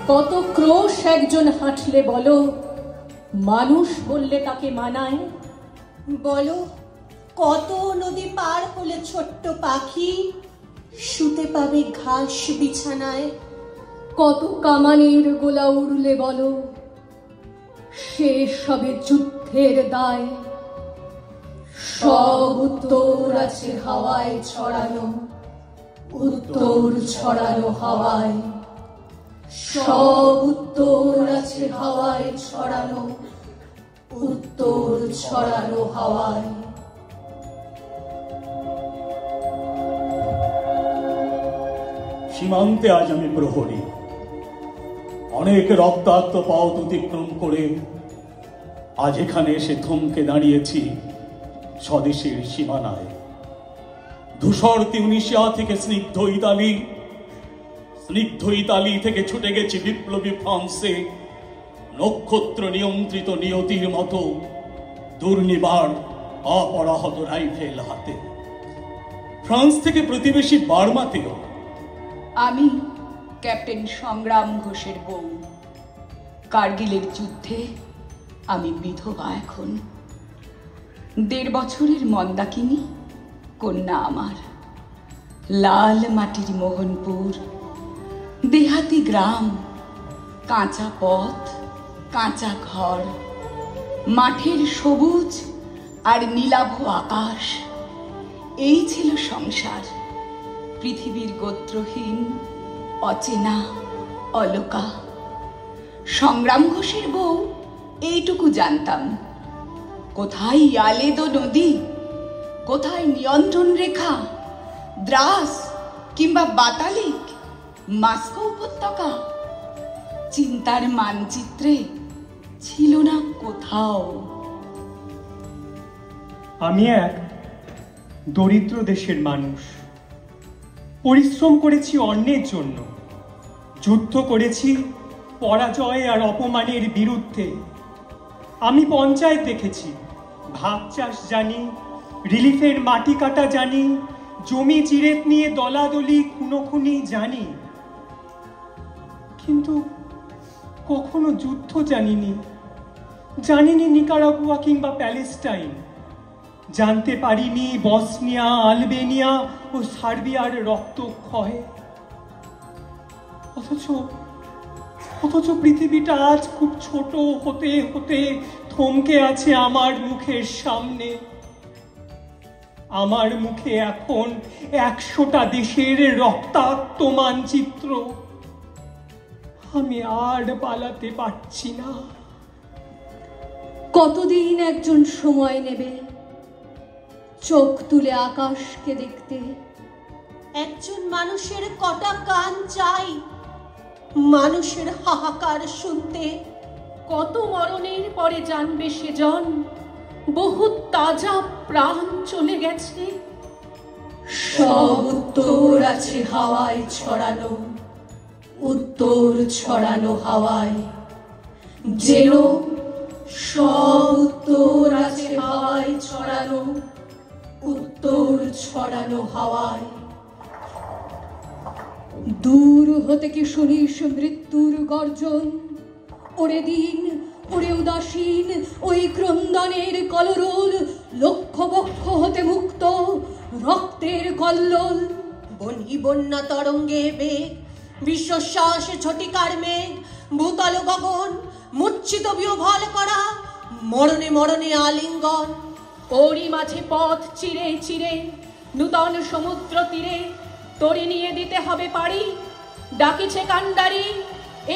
কত ক্রোশ একজন হাঁটলে বলো, মানুষ বললে তাকে মানায়? বলো, কত নদী পার হলে ছোট্ট পাখি শুতে পাবে ঘাস বিছানায়? কত কামানের গোলা উড়লে বলো, শেষ হবে যুদ্ধের দায়। সব উত্তর আছে হাওয়ায় ছড়ানো, উত্তর ছড়ানো হাওয়ায়। সব উত্তর আছে হাওয়ায় ছড়ানো, উত্তর ছড়ানো হাওয়ায়। সীমান্তে আজ আমি প্রহরী, অনেক রক্তাক্ত পথ অতিক্রম করে আজ এখানে এসে থমকে দাঁড়িয়েছি স্বদেশের সীমানায়। ধূসর তিউনিসিয়া থেকে স্নিগ্ধ ইতালি, স্নিগ্ধ ইতালি থেকে ছুটে গেছি বিপ্লবী ফ্রান্সে, নক্ষত্র নিয়ন্ত্রিত নিয়তির মতো দুর্নিবার অপরাহত রাইফেল হাতে। ফ্রান্স থেকে প্রতিবেশী বার্মাতেও। আমি ক্যাপ্টেন সংগ্রাম ঘোষের বউ। কার্গিলের যুদ্ধে আমি বিধবা এখন। 1.5 বছরের মন্দাকিনী কন্যা আমার। লাল মাটির মোহনপুর, দেহাতি গ্রাম, কাঁচা পথ, কাঁচা ঘর, মাঠের সবুজ আর নীলাভ আকাশ, এই ছিল সংসার। পৃথিবীর গোত্রহীন, অচেনা, অলোকা। সংগ্রাম ঘোষের বউ এইটুকু জানতাম, কোথায় আলেদো নদী, কোথায় নিয়ন্ত্রণ রেখা, দ্রাস কিংবা বাতালিক, মস্কো উপত্যকা, চিন্তার মানচিত্রে ছিল না কোথাও। আমি এক দরিদ্র দেশের মানুষ। পরিশ্রম করেছি অন্যের জন্য, যুদ্ধ করেছি পরাজয় আর অপমানের বিরুদ্ধে। আমি পঞ্চায়েত দেখেছি, ভাগ চাষ জানি, রিলিফের মাটি কাটা জানি, জমি চিরেত নিয়ে দলাদলি খুনোখুনি জানি, কিন্তু কখনো যুদ্ধ জানিনি। জানিনি নিকারাগুয়া কিংবা প্যালেস্টাইন, জানতে পারিনি বসনিয়া, আলবেনিয়া ও সার্বিয়ার রক্তক্ষয়। অথচ পৃথিবীটা আজ খুব ছোট হতে হতে থমকে আছে আমার মুখের সামনে। আমার মুখে এখন 100টা দেশের রক্তাক্ত মানচিত্র। আমি আর পালাতে পারছি না। কতদিন একজন সময় নেবে চোখ তুলে আকাশকে দেখতে? একজন মানুষের কটা কান চাই মানুষের হাহাকার শুনতে? কত মরণের পরে জানবে সেজন বহু তাজা প্রাণ চলে গেছে। সব উত্তর আছে হাওয়ায় ছড়ানো, উত্তর ছড়ানো হাওয়ায়। যেন সব উত্তর আছে হাওয়ায় ছড়ানো, উত্তর ছড়ানো হাওয়ায়। দূর হতে কি শুনিস মৃত্যুর গর্জন? ওরে দিন, ওরে উদাসীন, ওই ক্রন্দনের কলরোল, লক্ষ বক্ষ হতে মুক্ত রক্তের কল্লোল। বনি বন্যা তরঙ্গে বেগ, বিশ্বশ্বাস ঝটিকার মেঘ, ভূতল গগন মূর্ছিত বিহ্বল করা, মরণে মরণে আলিঙ্গন। ওরই মাঝে পথ চিরে চিরে নূতন সমুদ্র তীরে তরি নিয়ে দিতে হবে পারি। ডাকিছে কান্ডারি,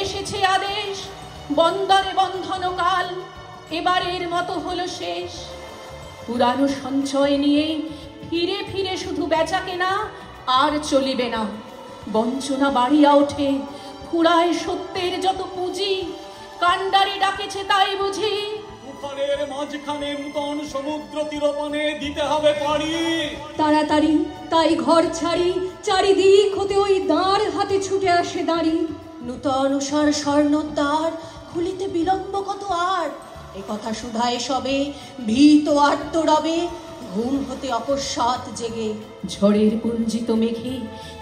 এসেছে আদেশ, বন্দরে বন্ধন কাল এবারের মতো হলো শেষ। পুরানো সঞ্চয় নিয়ে ফিরে ফিরে শুধু বেচা কেনা আর চলিবে না। বঞ্চনা বাড়িয়া ওঠে, ফুরায় সত্যের যত পুঁজি। কান্ডারি ডাকেছে তাই বুঝি, তুফানের মাঝখানে নূতন সমুদ্র তীরপানে দিতে হবে পারি। তাড়াতাড়ি তাই ঘর ছাড়ি, চারিদিক হতে ওই দাঁড় হাতে ছুটে আসে দাঁড়ি। নূতন উষার স্বর্ণদ্বার খুলিতে বিলম্ব কত আর, এ কথা শুধায় সবে ভীত আর্ত রবে। ঘুম হতে অকস্মাৎ জেগে। ঝড়ের পুঞ্জিত মেঘে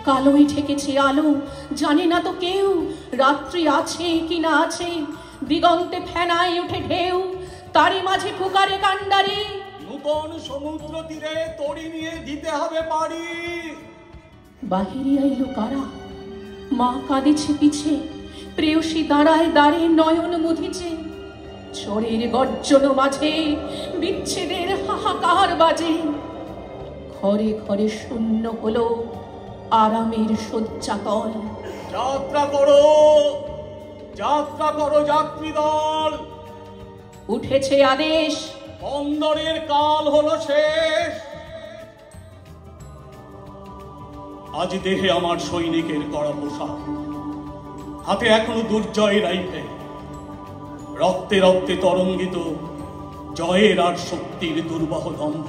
কালোই ঠেকেছে আলো, জানে না তো কেউ রাত্রি আছে কি না আছে। দিগন্তে ফেনায় ওঠে ঢেউ, তারই মাঝে পুকারে কান্ডারি। নূতন সমুদ্র তীরে তরি নিয়ে দিতে হবে পাড়ি। বাহিরে আইলো কারা, মা কাঁদিছে পিছে, প্রেয়সী দাঁড়ায় দাঁড়ে নয়ন মুধিছে। ঝড়ের গর্জন মাঝে বিচ্ছেদের হাহাকার বাজে। ঘরে ঘরে শূন্য হলো আরামের শয্যাতল। যাত্রা করো, যাত্রা করো যাত্রী দল। উঠেছে আদেশ, বন্দরের কাল হলো শেষ। আজ দেহে আমার সৈনিকের কড়া পোশাক, হাতে এখনো দুর্জয় রাইফেল। রক্তে রক্তে তরঙ্গিত জয়ের আর শক্তির দুর্বাহ দম্ভ।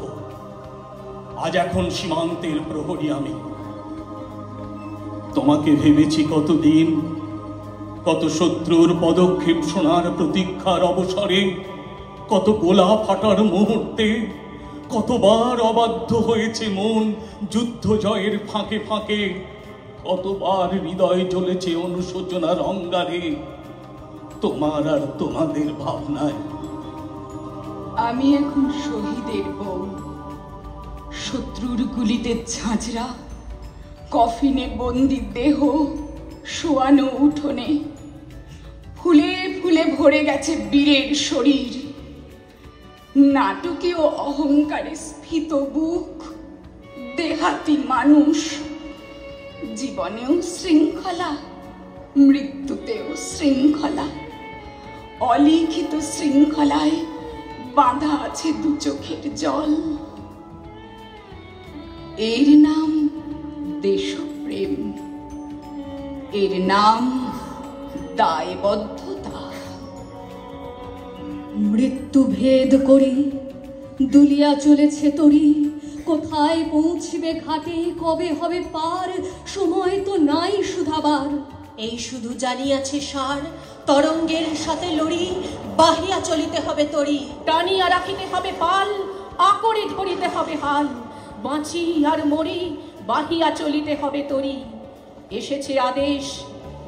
আজ এখন সীমান্তের প্রহরী আমি। তোমাকে ভেবেছি কতদিন, কত শত্রুর পদক্ষেপ শোনার প্রতীক্ষার অবসরে, কত গোলা ফাটার মুহূর্তে। কতবার অবাধ্য হয়েছে মন যুদ্ধ জয়ের ফাঁকে ফাঁকে। কতবার হৃদয় জ্বলেছে অনুশোচনার অঙ্গারে তোমার আর তোমাদের ভাবনায়। আমি এখন শহীদের বউ, শত্রুর গুলিতে ঝাঁঝরা, কফিনে বন্দি দেহ, শোয়ানো উঠোনে। ফুলে ফুলে ভরে গেছে বীরের শরীর, নাটকীয় অহংকারে স্ফীত বুক। দেহাতি মানুষ, জীবনেও শৃঙ্খলা, মৃত্যুতেও শৃঙ্খলা। অলিখিত শৃঙ্খলায় বাঁধা আছে দু চোখের জল। এর নাম দেশপ্রেম, এর নাম দায়বদ্ধতা। মৃত্যু ভেদ করি দুলিয়া চলেছে তরি, কোথায় পৌঁছবে ঘাটে, কবে হবে পার, সময় তো নাই শুধাবার। এই শুধু জানিয়াছে সার, তরঙ্গের সাথে লড়ি, বাহিয়া চলিতে হবে তরি। টানিয়া রাখিতে হবে পাল, আকরে ধরিতে হবে হাল। বাঁচি আর মরি, বাহিয়া চলিতে হবে তরি। এসেছে আদেশ,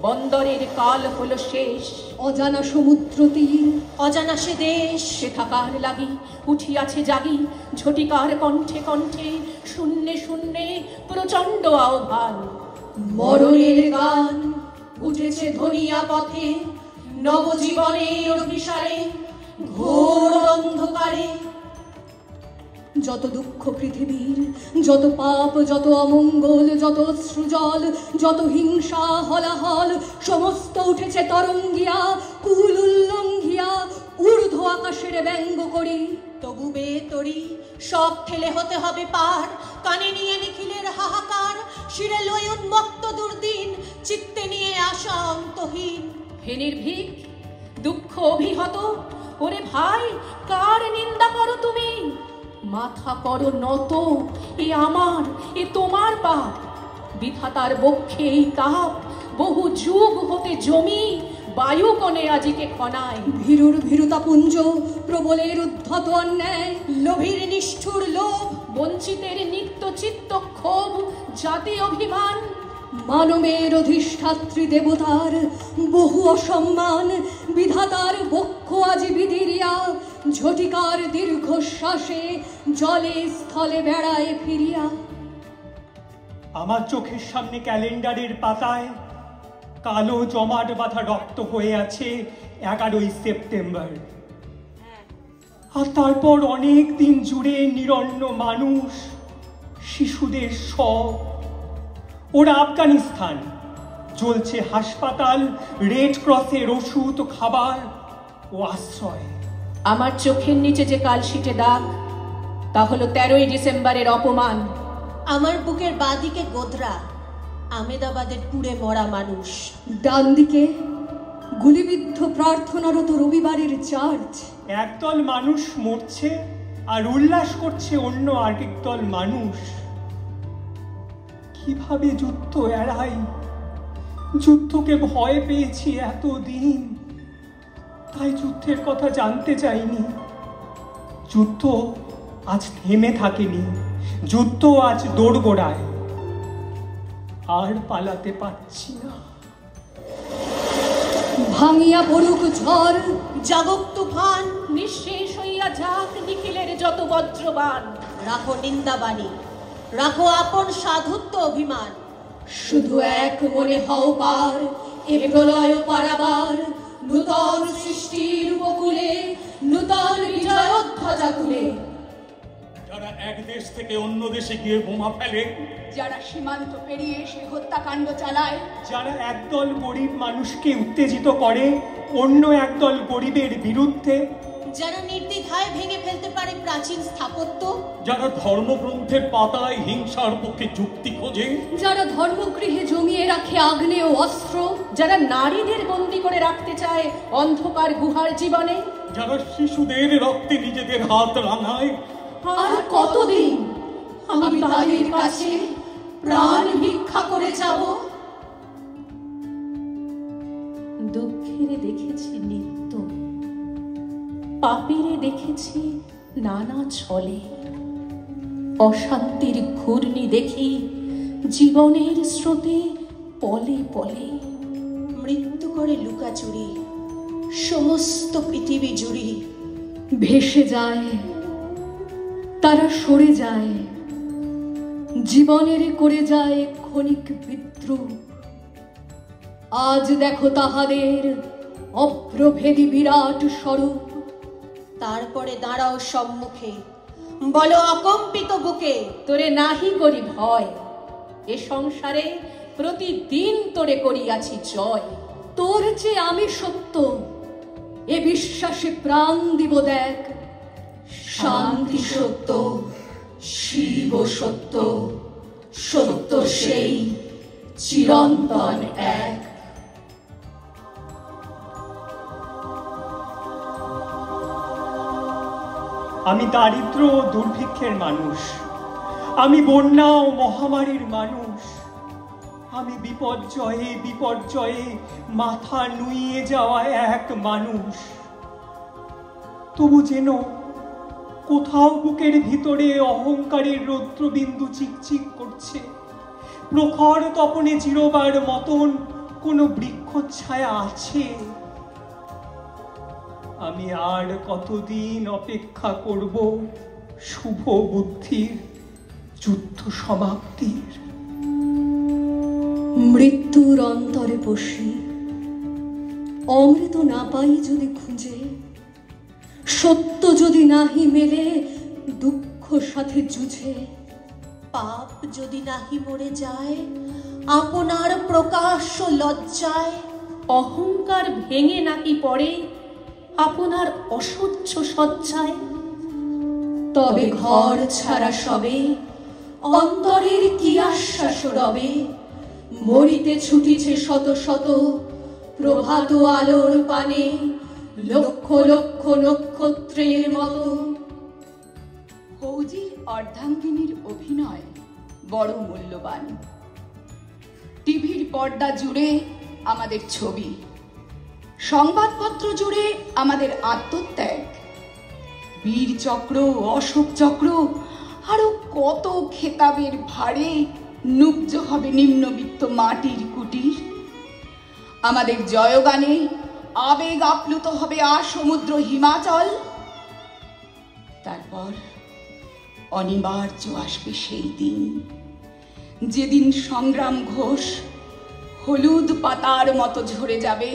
বন্দরের কাল হলো শেষ। অজানা সমুদ্র তীর, অজানা সে দেশ, সে থাকার লাগি উঠিয়াছে জাগি। ঝটিকার কণ্ঠে কণ্ঠে, শূন্যে শূন্যে প্রচণ্ড আহ্বান। মরণের গান উঠেছে ধনিয়া পথে, নবজীবনের অভিসারে, ঘোর অন্ধকারে। যত দুঃখ পৃথিবীর, যত পাপ, যত অমঙ্গল, যত অশ্রুজল, যত হিংসা হলাহল, সমস্ত উঠেছে তরঙ্গিয়া, কুল উল্লঙ্ঘিয়া, ঊর্ধ্ব আকাশের ব্যঙ্গ করি। তবু বে তরি, সব ঠেলে হতে হবে পার। কানে নিয়ে নিখিলের হাহাকার, শিরে লই উন্মত্ত দুর্দিন, চিত্তে নিয়ে আশা অন্তহীন। হে নির্ভীক, দুঃখ অভিহত, ওরে ভাই কার নিন্দা করো তুমি? মাথা করো নত, এ আমার, এ তোমার পাপ। বিধাতার বক্ষে এই তাপ, বহু যুগ হতে জমি, বায়ু কোণে আজিকে খনায়। ভীরুর ভীরুতা পুঞ্জ, প্রবলের উদ্ধত অন্যায়, লোভীর নিষ্ঠুর লোভ, বঞ্চিতের নিত্য চিত্ত ক্ষোভ, জাতি অভিমান। মানবের অধিষ্ঠাত্রী দেবতার বহু অসম্মান, বিধাতার বক্ষ আজি বিদিরিয়া, ঝটিকার দীর্ঘশ্বাসে জলে স্থলে বেড়ায় ফিরিয়া। আমার চোখের সামনে ক্যালেন্ডারের পাতায় কালো জমাট বাঁধা রক্ত হয়ে আছে 11ই সেপ্টেম্বর। আর তারপর অনেক দিন জুড়ে নিরন্ন মানুষ, শিশুদের শব। ওরা আফগানিস্তান, চলছে হাসপাতাল, রেড ক্রসের ওষুধ, খাবার ও আশ্রয়। আমার চোখের নিচে যে কালশিটে দাগ, তা হলো 13ই ডিসেম্বরের অপমান। আমার বুকের বাঁদিকে গোধরা, আমেদাবাদের পুড়ে মরা মানুষ। ডান দিকে গুলিবিদ্ধ প্রার্থনারত রবিবারের চার্চ। একদল মানুষ মরছে আর উল্লাস করছে অন্য আরেক দল মানুষ। কিভাবে যুদ্ধ এড়াই? যুদ্ধকে ভয় পেয়েছি এতদিন, তাই যুদ্ধের কথা জানতে চাইনি। যুদ্ধ আজ থেমে থাকেনি, যুদ্ধ আজ দোরগোড়ায়। আর পালাতে পারছি না। ভাঙিয়া পড়ুক ঝড়, জাগক তুফান, নিঃশেষ হইয়া যাক নিখিলের যত বজ্রবান। রাখো নিন্দাবাণী, রাখো আপন সাধুত্ব অভিমান। শুধু এক মনে হও পার এ প্রলয় পারাবার। নূতন সৃষ্টির উপকূলে নূতন বিজয়োধ্বজা তুলে। যারা এক দেশ থেকে অন্য দেশে গিয়ে বোমা ফেলে, যারা সীমান্ত পেরিয়ে এসে হত্যাকাণ্ড চালায়, যারা একদল গরিব মানুষকে উত্তেজিত করে অন্য একদল গরিবের বিরুদ্ধে, যারা নির্দ্বিধায় ভেঙে ফেলতে পারে প্রাচীন স্থাপত্য, যারা ধর্মগ্রন্থের পাতায় হিংসার পক্ষে যুক্তি খোঁজে, যারা ধর্মগৃহে জমিয়ে রাখে আগ্নেয় অস্ত্র, যারা নারীদের বন্দী করে রাখতে চায় অন্ধকার গুহার জীবনে, যারা শিশুদের রক্তে নিজেদের হাত রাঙায়, আর কতদিন আমি তাদের কাছে প্রাণ ভিক্ষা করে যাব? দুঃখেরে দেখেছি নিত্য, পাপেরে দেখেছি নানা ছলে। অশান্তির ঘূর্ণি দেখি জীবনের স্রোতে পলে পলে। মৃত্যু করে লুকাচুরি সমস্ত পৃথিবী জুড়ি। ভেসে যায়, তারা সরে যায়, জীবনের করে যায় ক্ষণিক বিদ্রুপ। আজ দেখো তাহাদের অপ্রভেদী বিরাট স্বরূপ। তারপরে দাঁড়াও সম্মুখে, বলো অকম্পিত বুকে, তোরে নাহি করি ভয়, এ সংসারে প্রতিদিন তোরে করিয়াছি জয়। তোর যে আমি সত্য, এ বিশ্বাসে প্রাণ দিব দেখ। শান্তি সত্য, শিব সত্য, সত্য সেই চিরন্তন এক। আমি দারিদ্র ও দুর্ভিক্ষের মানুষ, আমি বন্যা ও মহামারীর মানুষ, আমি বিপর্যয়ে মাথা নুইয়ে যাওয়া এক মানুষ। তবু যেন কোথাও বুকের ভিতরে অহংকারের রৌদ্রবিন্দু চিকচিক করছে। প্রখর তপনে চিরবার মতন কোনো বৃক্ষচ্ছায়া আছে। আমি আর কতদিন অপেক্ষা করব শুভ বুদ্ধির যুদ্ধ সমাপ্তির? মৃত্যুর অন্তরে বসি, অমৃত না পাই যদি খুঁজে, সত্য যদি নাহি মেলে দুঃখ সাথে যুঝে, পাপ যদি নাহি মরে যায় আপনার প্রকাশ্য লজ্জায়, অহংকার ভেঙে নাকি পড়ে আপনার অসহ্য সজ্জায়, তবে ঘর ছাড়া সবে অন্তরের কি আশ্বাস রবে। মরিতে ছুটিছে শত শত প্রভাত আলোর পানে, লক্ষ লক্ষ নক্ষত্রের মতো। ফৌজির অর্ধাঙ্গিনীর অভিনয় বড় মূল্যবান। টিভির পর্দা জুড়ে আমাদের ছবি, সংবাদপত্র জুড়ে আমাদের আত্মত্যাগ, বীর চক্র, অশোক চক্র, আরো কত খেতাবের ভারে নুব্জ হবে নিম্নবিত্ত মাটির কুটির। আমাদের জয়গানে আবেগ আপ্লুত হবে সমুদ্র হিমাচল। তারপর অনিবার্য আসবে সেই দিন, যেদিন সংগ্রাম ঘোষ হলুদ পাতার মতো ঝরে যাবে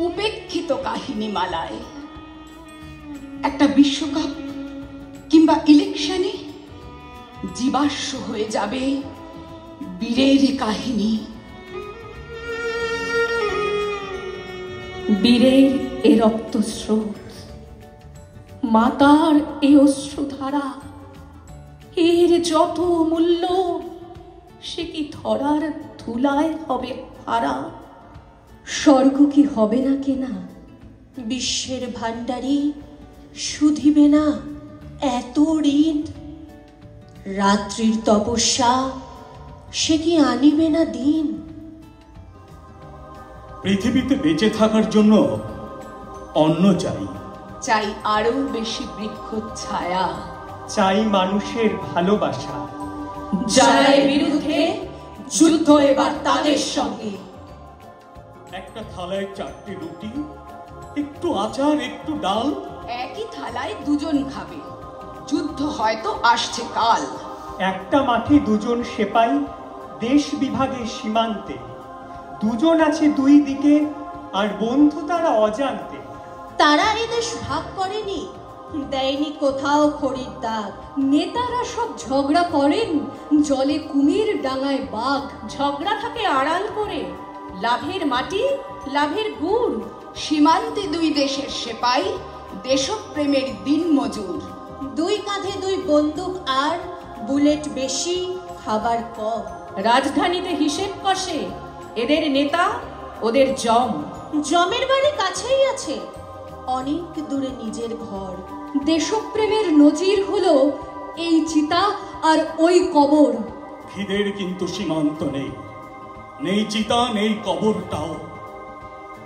উপেক্ষিত কাহিনী মালায়। একটা বিশ্বকাপ কিংবা ইলেকশনে জীবাশ্ম হয়ে যাবে বীরের কাহিনী। বীরের এ রক্তস্রোত, মাতার এ অশ্রুধারা, এর যত মূল্য সে কি ধরার ধুলায় হবে হারা। স্বর্গ কি হবে না কেনা? বিশ্বের ভাণ্ডারী শুধিবে না এত ঋণ। রাত্রির তপস্যা সে কি আনিবে না দিন। পৃথিবীতে বেঁচে থাকার জন্য অন্ন চাই, চাই আরো বেশি বৃক্ষ ছায়া, চাই মানুষের ভালোবাসা। যারা এর বিরুদ্ধে, যুদ্ধ এবার তাদের সঙ্গে। একটা থালায় 4টে রুটি, একটু আচার, একটু ডাল। একই থালায় দুজন খাবে, যুদ্ধ হয়তো আসছে কাল। একটা মাঠে দুজন সেপাই, দেশ বিভাগের সীমান্তে। দুজন আছে দুই দিকে, আর বন্ধু তারা অজান্তে। তারা এদেশ ভাগ করেনি, দেয়নি কোথাও খড়ির দাগ। নেতারা সব ঝগড়া করেন, জলে কুমির ডাঙায় বাঘ। ঝগড়া থাকে আড়াল করে, লাভের মাটি, লাভের গুড়। সীমান্তে দুই দেশের সেপাই, দেশপ্রেমের দিন মজুর। দুই কাঁধে দুই বন্দুক, আর বুলেট বেশি, খাবার কম। রাজধানীতে হিসেব কষে এদের নেতা, ওদের জম। জমের বাড়ি কাছেই আছে, অনেক দূরে নিজের ঘর। দেশপ্রেমের নজির হলো এই চিতা আর ওই কবর। খিদের কিন্তু সীমান্ত নেই, নেই চিতা, নেই কবরটাও।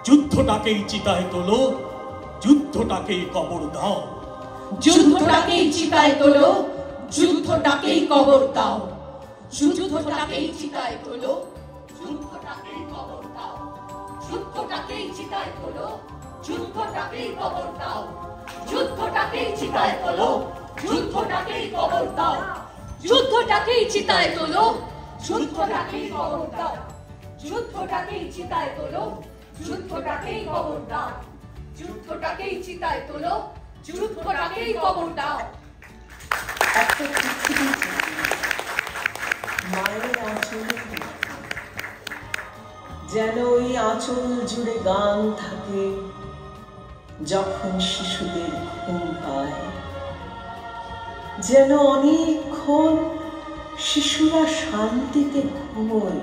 যুদ্ধটাকেই চিতায় তোলো, যুদ্ধটাকেই কবর দাও। যুদ্ধটাকেই চিতায় তোলো, যুদ্ধটাকেই কবর দাও। যুদ্ধটাকেই চিতায় তোলো, যুদ্ধটাকেই কবর দাও। যুদ্ধটাকেই চিতায় তোলো, যুদ্ধটাকেই কবর দাও। যুদ্ধটাকেই চিতায় তোলো, যুদ্ধটাকেই কবর দাও। যুদ্ধটাকেই চিতায় তোলো, যুদ্ধটাকেই কবর দাও। যুদ্ধটাকেই চিতায় তোলো, যুদ্ধটাকেই কবর দাও। যুদ্ধটাকেই চিতায় তোলো, যুদ্ধটাকেই কবর দাও। মায়ের আঁচল, যেন ওই আঁচল জুড়ে গান থাকে যখন শিশুদের ঘুম পায়। যেন অনেকক্ষণ শিশুরা শান্তিতে ঘুমোয়,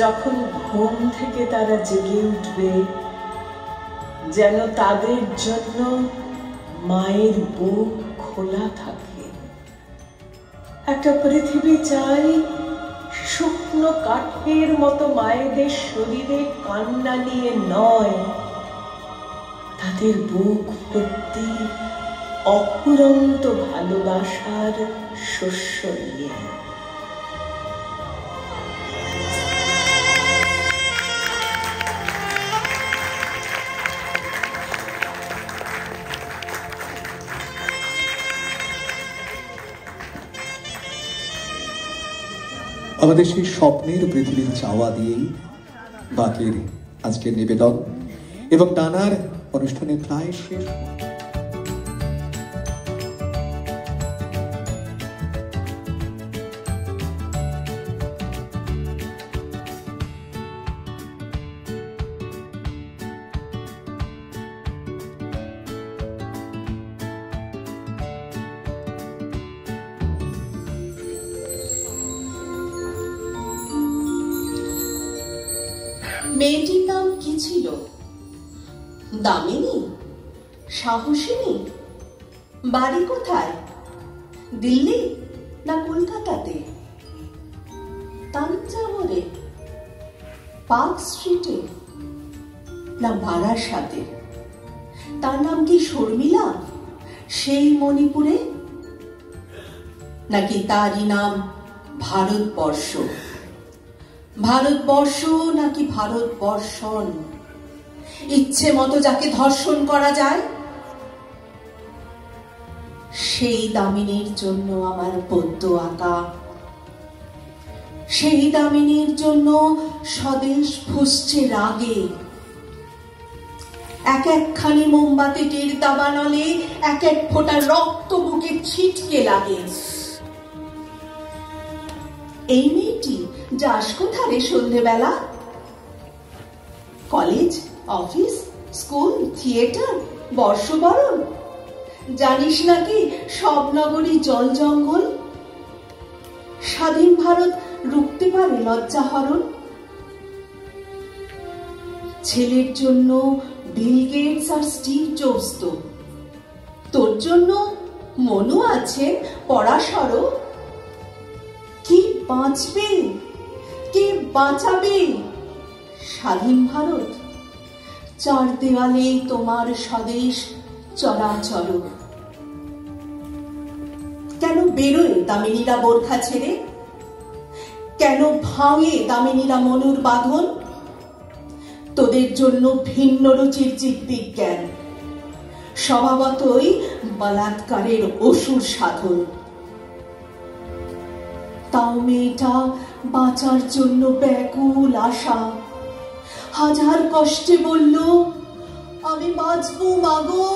যখন ঘুম থেকে তারা জেগে উঠবে, যেন তাদের জন্য মায়ের বুক খোলা থাকে। একটা পৃথিবী চাই শুকনো কাঠের মতো মায়েদের শরীরে কান্না নিয়ে নয়, তাদের বুক ভর্তি অফুরন্ত ভালোবাসার শস্য নিয়ে। আমাদের সেই স্বপ্নের পৃথিবীর চাওয়া দিয়েই বাকের আজকের নিবেদন এবং নানার অনুষ্ঠানে প্রায় শেষ। মেয়েটির নাম কি ছিল? দামিনী? সাহসিনী? বাড়ি কোথায়? দিল্লি না কলকাতাতে? তাঞ্জাবুরে, পার্ক স্ট্রিটে না বারাসাতে? তার নাম কি শর্মিলা, সেই মণিপুরে? নাকি তারই নাম ভারতবর্ষ? ভারতবর্ষ নাকি ভারতবর্ষণ? ইচ্ছে মতো যাকে ধর্ষণ করা যায়, সেই দামিনীর জন্য আমার পদ্য আঁকা। সেই দামিনীর জন্য স্বদেশ ফুঁসছে রাগে। এক একখানি মোমবাতিটির দাবানলে এক এক ফোঁটা রক্ত বুকে ছিটকে লাগে। এই মেয়েটি যাস কোথারে সন্ধ্যেবেলা? কলেজ, অফিস, স্কুল, থিয়েটার, বর্ষবরণ? জানিস নাকি সব নগরী জল জঙ্গল? স্বাধীন ভারত রুখতে পারে লজ্জাহরণ? ছেলের জন্য বিল গেটস আর স্টিভ জবস তো, তোর জন্য মনু আছেন পরাশর। কি বাঁচবে, কে বাঁচাবে স্বাধীন ভারত? চার দেওয়ালেই তোমার স্বদেশ চরাচর। কেন বেরোয় দামিনীরা বোরখা ছেড়ে? কেন ভাঙে দামিনীরা মনুর বাঁধন? তোদের জন্য ভিন্ন রুচির জীববিজ্ঞান, স্বভাবতই বলাৎকারের অসুর সাধন। তাও মেয়েটা বাঁচার জন্য ব্যাকুল আশা, হাজার কষ্টে বলল, আমি বাঁচবো মাগো।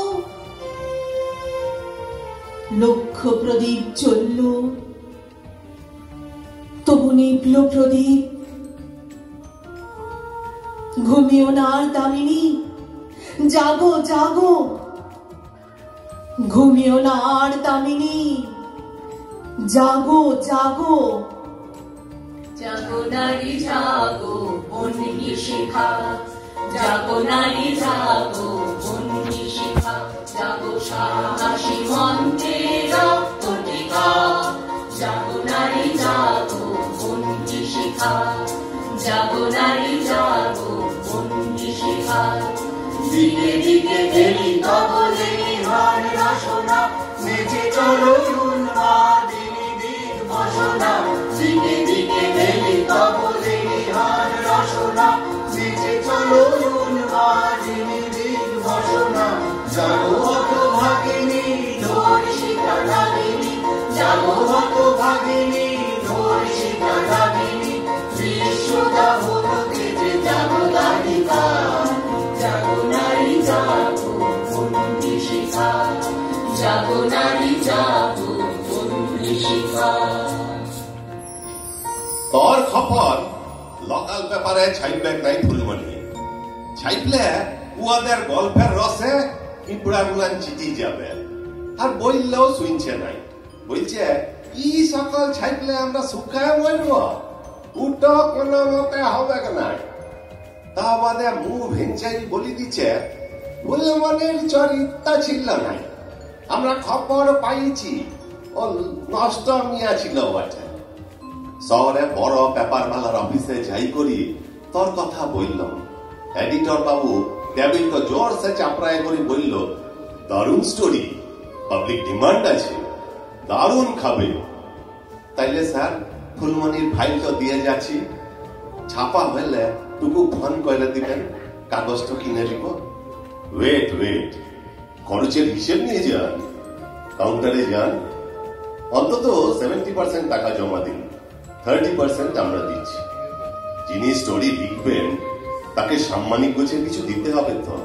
লক্ষ প্রদীপ জ্বলল, তবু নিভল প্রদীপ। ঘুমিও না আর দামিনী, জাগো জাগো। ঘুমিও না আর দামিনী, জাগো জাগো। জাগো নারী জাগো, বন্যী শিখা, জাগো নারী জাগো, বন্যী শিখা, জাগো সাহসী মন্ত্রে রক্ত টিকা। জাগো নারী জাগো, বন্যী শিখা, জাগো নারী জাগো, বন্যী শিখা। দিকে দিকে দেরি কবলে নির্বাণ রসনা, নেচে চলো উন্মাদিনী দিক বসনা। দিকে দিকে দেরি কবলে নির্বাণ রসনা, নেচে চলো উন্মাদিনী দিক বসনা। জাগো হত ভাগিনী ধর্ষিতা রাগিনী, জাগো হত ভাগিনী ধর্ষিতা রাগিনী। বিশ্বদা হতে যে জাগো দাদিকা, জাগো নারী জাগো, বন্যী শিখা, জাগো নারী জাগো, বন্যী শিখা। তোর খবর লোকাল পেপারে ছাইবে নাই ফুলমণি, ছাইপলে উয়াদের গল্পের রসে পিঁপড়া গুলান চিঠি যাবে। আর বললেও শুনছে নাই, বলছে ই সকল ছাইপলে আমরা শুকায় মরব, উটো কোনো মতে হবে নাই। তা বাদে মুখ ভেঞ্চাই বলি দিচ্ছে, ফুলমণির চরিত্র ছিল নাই। আমরা খবর পাইছি ও নষ্ট মিয়া ছিল বটে। শহরে বড় পেপার মালার অফিসে যাই করি তোর কথা বললাম। এডিটর বাবু টেবিল তো জোর সে চাপড়ায় করে বলল, দারুণ স্টোরি, পাবলিক ডিমান্ড আছে, দারুণ খাবে। তাইলে স্যার ফুলমণির ফাইল তো দিয়ে যাচ্ছি, ছাপা হইলে টুকু ফোন করে দিবেন, কাগজটা কিনে দিব। ওয়েট ওয়েট, খরচের হিসেব নিয়ে যান, কাউন্টারে যান, অন্তত 70% টাকা জমা দিন, 30% আমরা দিচ্ছি। যিনি স্টোরি লিখবেন তাকে সাম্মানিক গোছে কিছু দিতে হবে তো।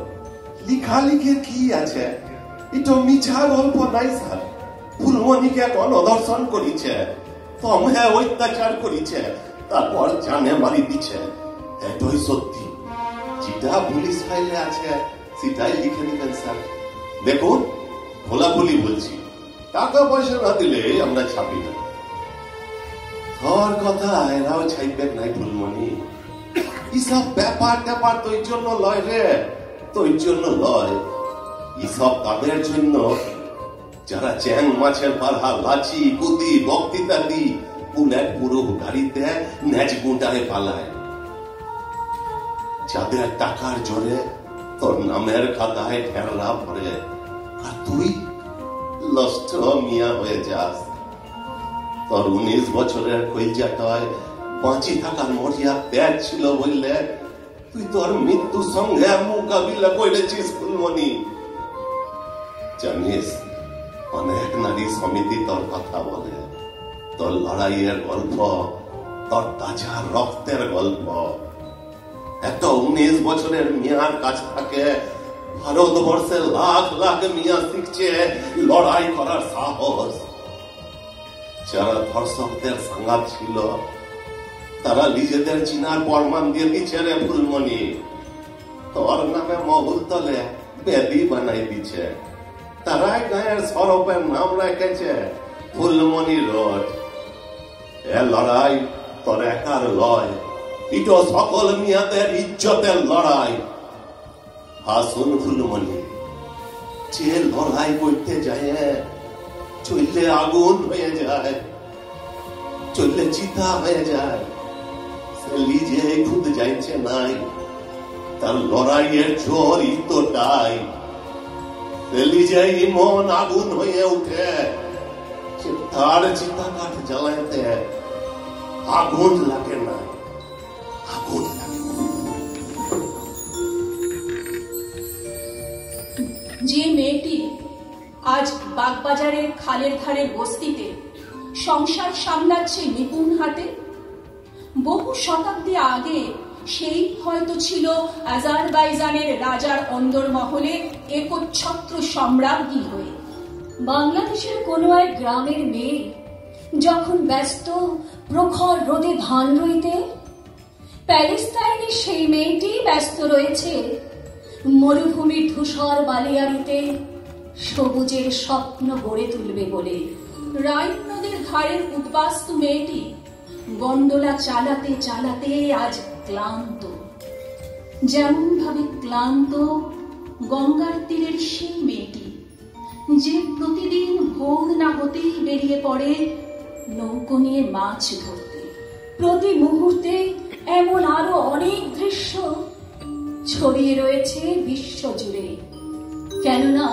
লিখালিখির কি আছে, এটা মিছা গল্প নাই স্যার। ফুলমণিকে গণধর্ষণ করিছে, তোমরা অত্যাচার করিছে, তারপর জানে মারি দিচ্ছে, এটাই সত্যি। যেটা পুলিশ ফাইলে আছে সেটাই লিখে দিবেন স্যার। দেখুন খোলাখুলি বলছি, টাকা পয়সা না দিলে আমরা ছাপি না। তোর কথা এরাও ছাইবে নাই ফুলমণি। এসব ব্যাপার ট্যাপার তোর জন্য লয় রে, তোর জন্য লয়। এসব তাদের জন্য যারা চ্যাং মাছের পাড়া লাচি কুদি বক্তৃতা দি বুলেট পুরো গাড়িতে ন্যাচ গুঁটারে পালায়, যাদের টাকার জোরে তোর নামের খাতায় ঠেলা পড়ে, আর তুই লষ্ট মিয়া হয়ে যাস। তোর 19 বছরের কইজাটায় বাঁচি থাকার মরিয়া ত্যাগ ছিল বললে তুই তোর মৃত্যুর সঙ্গে মোকাবিলা করেছিস ফুলমণি। জানিস অনেক নারী সমিতি তোর কথা বলে, তোর লড়াইয়ের গল্প, তোর তাজা রক্তের গল্প। একটা 19 বছরের মিয়ার কাছ থেকে ভারতবর্ষে লাখ লাখ মিয়া শিখছে লড়াই করার সাহস। যারা ধর্ষকদের সাঙ্গাত ছিল তারা নিজেদের চিনার প্রমাণ দিয়ে দিচ্ছে রে ফুলমণি। তোর নামে মহুল তলে বেদি বানাই দিচ্ছে, তারাই গায়ের সরপের নাম রেখেছে ফুলমণি রোড। এ লড়াই তোর একার লয়, এটা সকল মিয়াদের ইজ্জতের লড়াই। হাসুন ফুলমণি, যে লড়াই করতে যায় চললে আগুন হয়ে যায়, চললে চিতা হয়ে যায়। সে নিজে খুদ যাইছে নাই, তার লড়াইয়ের জোরই তো তাই। সে নিজেই মন আগুন হয়ে উঠে, তার চিতা কাঠ জ্বালাইতে আগুন লাগে না, আগুন লাগে। যে মেয়েটি আজ বাগবাজারের খালের ধারের বস্তিতে সংসার সামলাচ্ছে নিপুণ হাতে, বহু শতাব্দী আগে সেই হয়তো ছিল আজারবাইজানের রাজার অন্দরমহলে একচ্ছত্র সম্রাজ্ঞী হয়ে। বাংলাদেশের কোনো এক গ্রামের মেয়ে যখন ব্যস্ত প্রখর রোদে ধান রইতে, প্যালেস্টাইনে সেই মেয়েটি ব্যস্ত রয়েছে মরুভূমির ধূসর বালিয়াড়িতে সবুজের স্বপ্ন গড়ে তুলবে বলে। রাইন নদীর ধারের উদ্বাস্তু মেয়েটি গন্ডোলা চালাতে চালাতে আজ ক্লান্ত, যেমন ভাবে ক্লান্ত গঙ্গার তীরের সেই মেয়েটি যে প্রতিদিন ভোর না হতেই বেরিয়ে পড়ে নৌকো নিয়ে মাছ ধরতে। প্রতি মুহূর্তে এমন আরো অনেক দৃশ্য ছড়িয়ে রয়েছে বিশ্ব জুড়ে, কেননা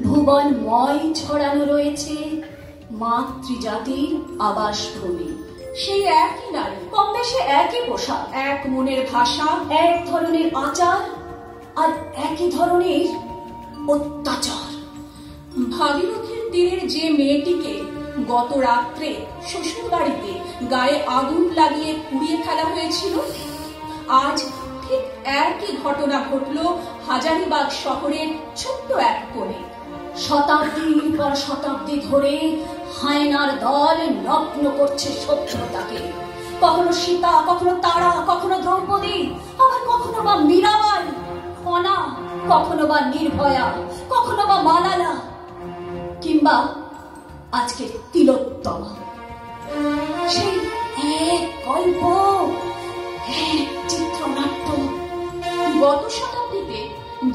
ভুবনময় ছড়ানো রয়েছে মাতৃজাতির আবাসভূমি। সেই একই নারী, কম বেশি একই পোশাক, এক মনের ভাষা, এক ধরনের আচার আর একই ধরনের অত্যাচার। ভাগীরথীর তীরের যে মেয়েটিকে গত রাত্রে শ্বশুর বাড়িতে গায়ে আগুন লাগিয়ে পুড়িয়ে ফেলা হয়েছিল, আজ ঠিক একই ঘটনা ঘটল হাজারীবাগ শহরের ছোট্ট এক কোণে। শতাব্দীর পর শতাব্দী ধরে হায়নার দল নগ্ন করছে সভ্যতাকে। কখনো সীতা, কখনো তারা, কখনো দ্রৌপদী, আবার কখনো বা মীরাবাই, অনা, কখনো বা নির্ভয়া, কখনো বা মালালা, কিংবা আজকের তিলোত্তমা। সেই এক গল্প, এক চিত্রনাট্য। গত শতাব্দীতে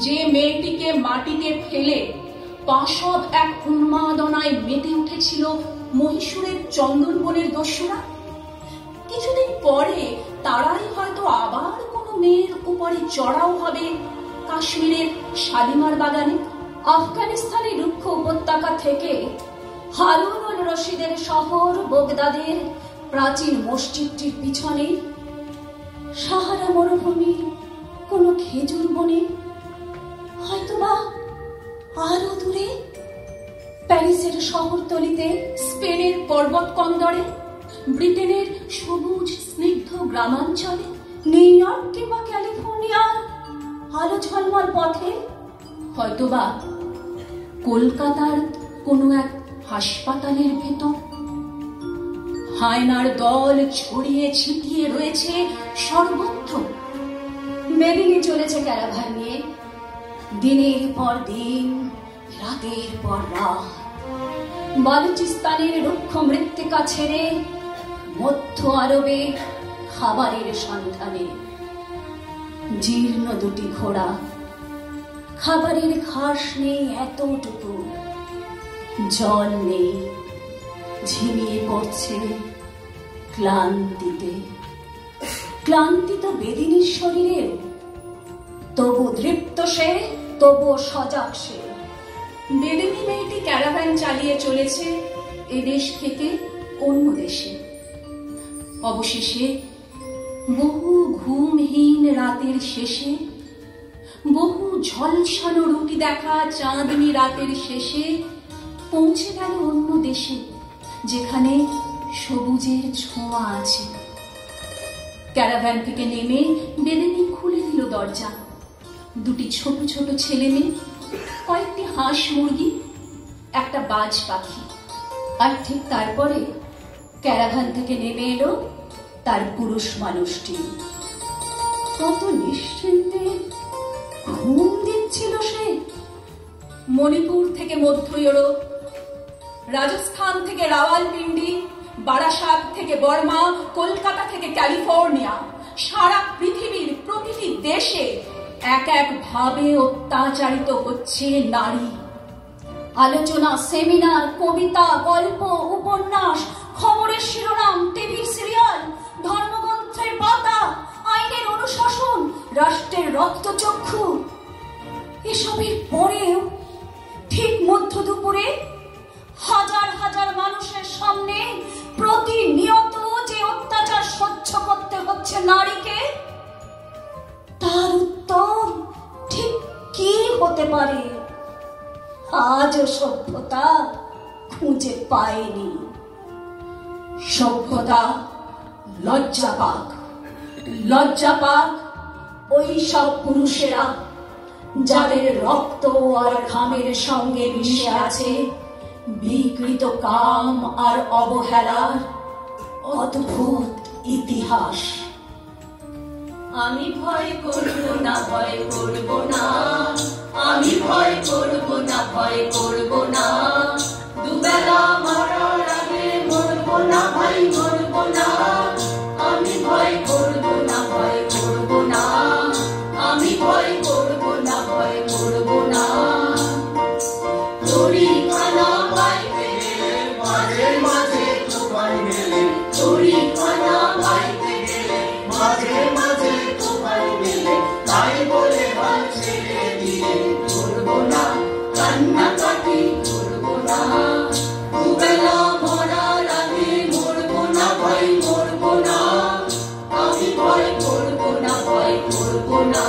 যে মেয়েটিকে মাটিতে ফেলে পাশব এক উন্মাদনায় মেতে উঠেছিল মহীশূরের চন্দনবনের দস্যুরা, কিছুদিন পরে তারাই হয়তো আবার কোনো মেয়ের উপরে চড়াও হবে কাশ্মীরের শালিমার বাগানে। আফগানিস্তানের রুক্ষ উপত্যকা থেকে হারুনুর রশিদের শহর বগদাদের প্রাচীন মসজিদটির পিছনে সাহারা মরুভূমির কোনো খেজুর বনে, হয়তোবা আরো দূরে প্যারিসের শহরতলিতে, স্পেনের পর্বত কন্দরে, ব্রিটেনের সবুজ স্নিগ্ধ গ্রামাঞ্চলে, নিউ ইয়র্ক কিংবা ক্যালিফোর্নিয়ার আলো ঝলমল পথে, হয়তোবা কলকাতার কোনো এক হাসপাতালের ভেতর। হায়নার দল ছড়িয়ে ছিটিয়ে রয়েছে সর্বত্র। মেদিনী চলেছে ক্যারাভান নিয়ে, দিনের পর দিন, রাতের পর রাত, বালুচিস্তানের রুক্ষ মৃত্তিকা ছেড়ে মধ্য আরবে খাবারের সন্ধানে। জীর্ণ দুটি ঘোড়া, খাবারের ঘাস নেই এতটুকু, জল নেই, ঝিমিয়ে পড়ছে ক্লান্তিতে। ক্লান্তি তো বেদিনীর শরীরে, তবু দৃপ্ত সে, তবু সজাগ সে। বেদিনী মেয়েটি ক্যারাভ্যান চালিয়ে চলেছে এ দেশ থেকে অন্য দেশে। অবশেষে বহু ঘুমহীন রাতের শেষে, বহু ঝলসানো রুটি দেখা চাঁদনি রাতের শেষে পৌঁছে গেল অন্য দেশে, যেখানে সবুজের ছোঁয়া আছে। ক্যারাভ্যান থেকে নেমে বেদিনী খুলে দিল দরজা। দুটি ছোট ছোট ছেলে মেয়ে, কয়েকটি হাঁস মুরগি, একটা বাজ পাখি। আর ঠিক তারপরে ক্যারাভান থেকে নেমে এলো তার পুরুষ মানুষটি। কত নিশ্চিন্তে ঘুম দিচ্ছিল সে। মণিপুর থেকে মধ্য ইউরোপ, রাজস্থান থেকে রাওয়ালপিন্ডি, বারাসাত থেকে বর্মা, কলকাতা থেকে ক্যালিফোর্নিয়া, সারা পৃথিবীর প্রতিটি দেশে এক এক ভাবে অত্যাচারিত হচ্ছে নারী। আলোচনা, সেমিনার, কবিতা, গল্প, উপন্যাস, খবরের শিরোনাম, টিভির সিরিয়াল, ধর্মগ্রন্থের পাতা, আইনের অনুশাসন, রাষ্ট্রের রক্তচক্ষু, এসবের পরেও ঠিক মধ্য দুপুরে হাজার হাজার মানুষ সামনে প্রতিনিয়ত যে অত্যাচার সহ্য করতে হচ্ছে নারীকে, তার উত্তর ঠিক কি হতে পারে আজও সভ্যতা খুঁজে পায়নি। সভ্যতা লজ্জা পাক, লজ্জা পাক ওই সব পুরুষেরা যাদের রক্ত আর ঘামের সঙ্গে মিশে আছে বিকৃত কাম আর অবহেলার অদ্ভুত ইতিহাস। আমি ভয় করব না, ভয় করব না, আমি ভয় করব না, ভয় করব না, দুবেলা মরার আগে মরব না, ভাই মরব না, আমি ভয় করব না, ভয় করব না, আমি ভয় করব না, ভয় করব না। তোরি খানা পাইতে গেলে মাঝে মাঝে তোমায় মেলে, তোরি খানা পাইতে গেলে মাঝে মাঝে তোমায় মেলে, তাই বলে ভাই ছেড়ে দিয়ে করব না, কান্নাকাটি করব না, দুবেলা মরার আগে মরব না, ভাই মরব না, আমি ভয় করব না, ভয় করব না,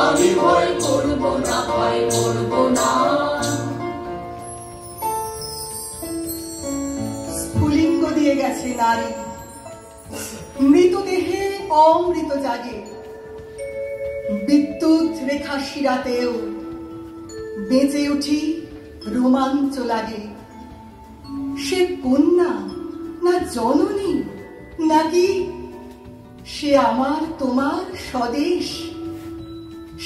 আমি ভয় করব না, ভয় করব না। স্ফুলিঙ্গ দিয়ে গেছে নারী, মৃতদেহে অমৃত জাগে, বিদ্যুৎ রেখা শিরাতেও বেঁচে উঠি রোমাঞ্চ লাগে। সে কন্যা না জননী, নাকি সে আমার তোমার স্বদেশ?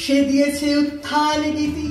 সে দিয়েছে উত্থান গীতি।